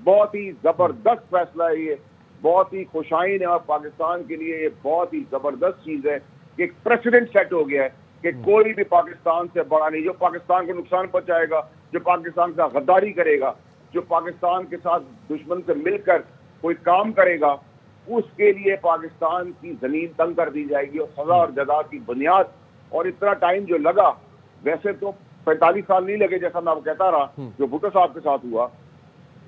بہت ہی زبردست فیصلہ ہے یہ, بہت ہی خوشائن ہے, اور پاکستان کے لیے یہ بہت ہی زبردست چیز ہے کہ ایک پریسیڈنٹ سیٹ ہو گیا ہے کہ کوئی بھی پاکستان سے بڑا نہیں, جو پاکستان کو نقصان پہنچائے گا, جو پاکستان کا غداری کرے گا, جو پاکستان کے ساتھ دشمن سے مل کر کوئی کام کرے گا, اس کے لیے پاکستان کی زمین تنگ کر دی جائے گی, اور سزا اور جزا کی بنیاد. اور اتنا ٹائم جو لگا, ویسے تو 45 سال نہیں لگے جیسا میں آپ کہتا رہا جو بھٹو صاحب کے ساتھ ہوا,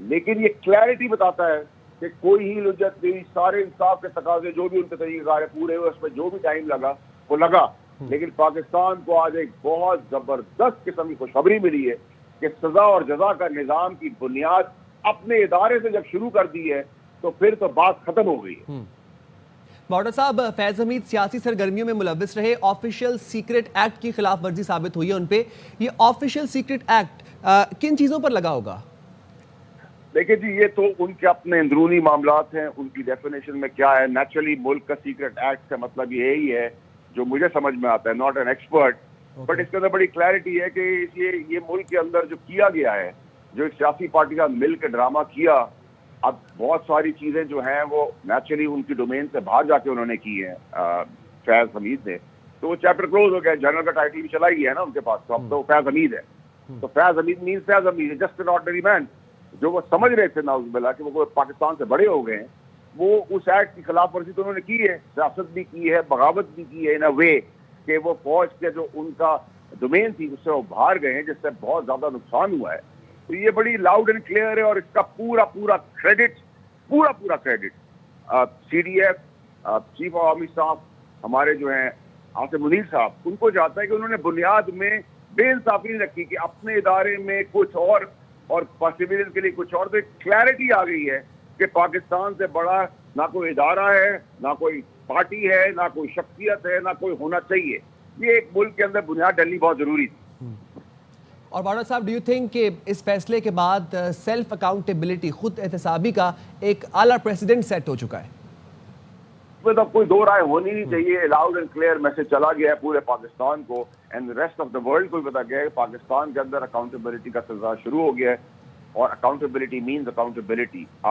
لیکن یہ کلیئرٹی بتاتا ہے کہ کوئی ہی لجت نہیں, سارے انصاف کے تقاضے جو بھی ان کے طریقہ کار پورے ہوئے, اس میں جو بھی ٹائم لگا وہ لگا, لیکن پاکستان کو آج ایک بہت زبردست قسم کی خوشخبری ملی ہے کہ سزا اور جزا کا نظام کی بنیاد اپنے ادارے سے جب شروع کر دی ہے تو پھر تو بات ختم ہو گئی ہے. باوڑا صاحب, فیض حمید سیاسی سرگرمیوں میں ملوث رہے, آفیشیل سیکرٹ ایکٹ کی خلاف ورزی ثابت ہوئی ہے ان پہ. یہ آفیشیل سیکرٹ ایکٹ کن چیزوں پر لگا ہوگا؟ دیکھیں جی, یہ تو ان کے اپنے اندرونی معاملات ہیں, ان کی ڈیفینیشن میں کیا ہے. نیچرلی ملک کا سیکرٹ ایکٹ کا مطلب یہی ہے جو مجھے سمجھ میں آتا ہے, ناٹ این ایکسپرٹ, بٹ اس کے اندر بڑی کلیئرٹی ہے کہ یہ ملک کے اندر جو کیا گیا ہے, جو ایک سیاسی پارٹی کا مل کے ڈرامہ کیا, اب بہت ساری چیزیں جو ہیں وہ نیچرلی ان کی ڈومین سے باہر جا کے انہوں نے کی ہیں فیض حمید نے, تو وہ چیپٹر کلوز ہو گیا, جنرل کا ٹائٹل بھی چلا ہی گیا ہے نا ان کے پاس, تو اب تو فیض حمید ہے. تو Faiz Hamid means Faiz Hamid, just an ordinary man. جو وہ سمجھ رہے تھے نعوذ باللہ کہ وہ پاکستان سے بڑے ہو گئے ہیں, وہ اس ایکٹ کی خلاف ورزی تو انہوں نے کی ہے, سیاست بھی کی ہے, بغاوت بھی کی ہے ان اے وے کہ وہ فوج کے جو ان کا ڈومین تھی اس سے وہ باہر گئے ہیں, جس سے بہت زیادہ نقصان ہوا ہے. تو یہ بڑی لاؤڈ اینڈ کلیئر ہے, اور اس کا پورا credit C D F chief of army staff ہمارے جو ہیں عاصم منیر صاحب, ان کو جاتا ہے کہ انہوں نے بنیاد میں بے انصافی نہیں رکھی کہ اپنے ادارے میں کچھ اور پاسبلٹی کے لیے کچھ اور. تو ایک کلیئرٹی آ گئی ہے کہ پاکستان سے بڑا نہ کوئی ادارہ ہے, نہ کوئی پارٹی ہے, نہ کوئی شخصیت ہے, نہ کوئی ہونا چاہیے. یہ ایک ملک کے اندر بنیاد ڈالنی بہت ضروری تھی. اور باوڑا صاحب, ڈو یو تھنک کہ اس فیصلے کے بعد سیلف اکاؤنٹیبلٹی, خود احتسابی کا ایک اعلیٰ پریسیڈنٹ سیٹ ہو چکا ہے؟ اس میں تو کوئی دو رائے ہونی نہیں چاہیے. لاؤڈ اینڈ کلیئر میسج چلا گیا ہے پورے پاکستان کو, and rest of the world کو بھی پتا گیا ہے کہ پاکستان کے اندر اکاؤنٹیبلٹی کا سلسلہ شروع ہو گیا ہے, اور اکاؤنٹیبلٹی مینز اکاؤنٹیبلٹی.